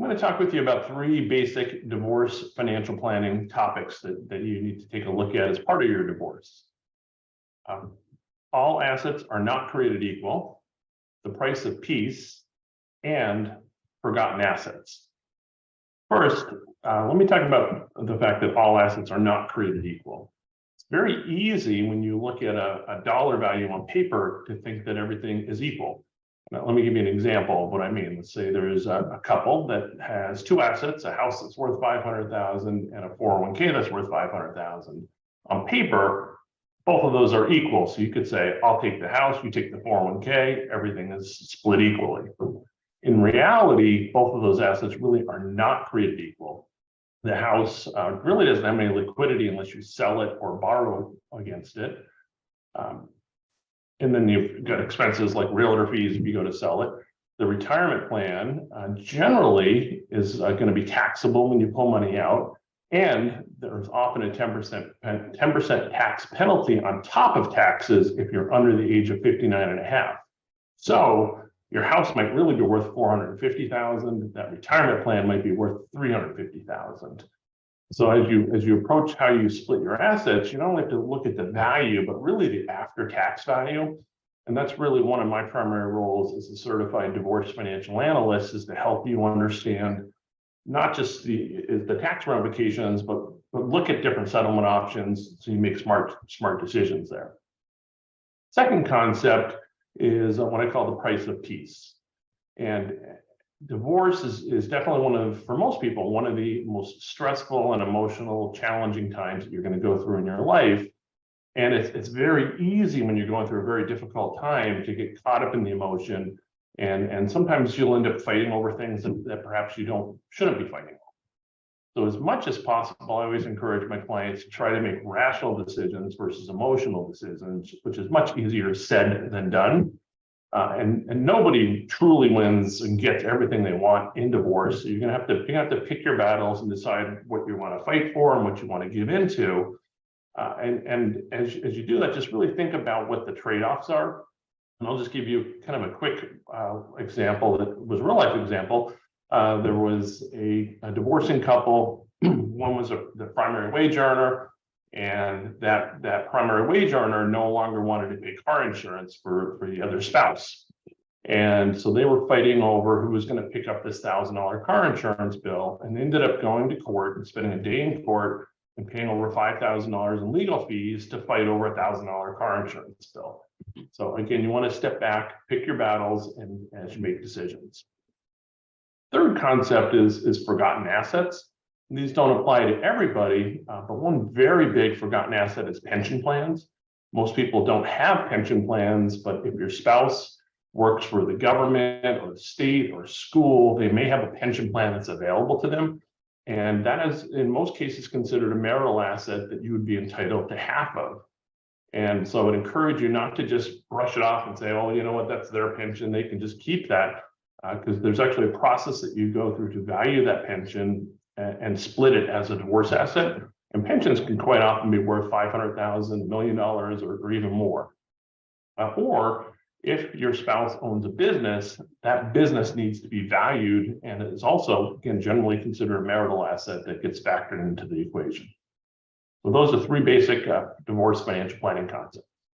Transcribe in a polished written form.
I'm going to talk with you about three basic divorce financial planning topics that you need to take a look at as part of your divorce. All assets are not created equal, the price of peace, and forgotten assets. First, let me talk about the fact that all assets are not created equal. It's very easy when you look at a dollar value on paper to think that everything is equal. Now, let me give you an example of what I mean. Let's say there is a couple that has two assets, a house that's worth $500,000 and a 401k that's worth $500,000. On paper, both of those are equal. So you could say, I'll take the house, you take the 401k, everything is split equally. In reality, both of those assets really are not created equal. The house really doesn't have any liquidity unless you sell it or borrow against it. And then you've got expenses like realtor fees if you go to sell it. The retirement plan generally is going to be taxable when you pull money out. And there's often a 10% tax penalty on top of taxes if you're under the age of 59 and a half. So your house might really be worth $450,000. That retirement plan might be worth $350,000. So as you approach how you split your assets, you not only have to look at the value, but really the after-tax value. And that's really one of my primary roles as a certified divorce financial analyst, is to help you understand not just the tax ramifications, but look at different settlement options so you make smart decisions there. Second concept is what I call the price of peace. And divorce is definitely for most people, one of the most stressful and emotional, challenging times that you're going to go through in your life. And it's very easy when you're going through a very difficult time to get caught up in the emotion. And sometimes you'll end up fighting over things that perhaps you shouldn't be fighting over. So as much as possible, I always encourage my clients to try to make rational decisions versus emotional decisions, which is much easier said than done. And nobody truly wins and gets everything they want in divorce. So you're gonna have to pick your battles and decide what you want to fight for and what you want to give into. And as you do that, just really think about what the trade-offs are. And I'll just give you kind of a quick example that was a real life example. There was a divorcing couple. One was the primary wage earner, and that primary wage earner no longer wanted to pay car insurance for the other spouse. And so they were fighting over who was going to pick up this $1,000 car insurance bill, and ended up going to court and spending a day in court and paying over $5,000 in legal fees to fight over a $1,000 car insurance bill. So again, you want to step back, pick your battles, and as you make decisions. Third concept is forgotten assets. These don't apply to everybody, but one very big forgotten asset is pension plans. Most people don't have pension plans, but if your spouse works for the government or the state or school, they may have a pension plan that's available to them. And that is, in most cases, considered a marital asset that you would be entitled to half of. And so I would encourage you not to just brush it off and say, oh, you know what, that's their pension, they can just keep that. Because there's actually a process that you go through to value that pension and split it as a divorce asset. And pensions can quite often be worth $500,000, $1 million, or even more. Or if your spouse owns a business, that business needs to be valued, and it is also, again, generally considered a marital asset that gets factored into the equation. So those are three basic divorce financial planning concepts.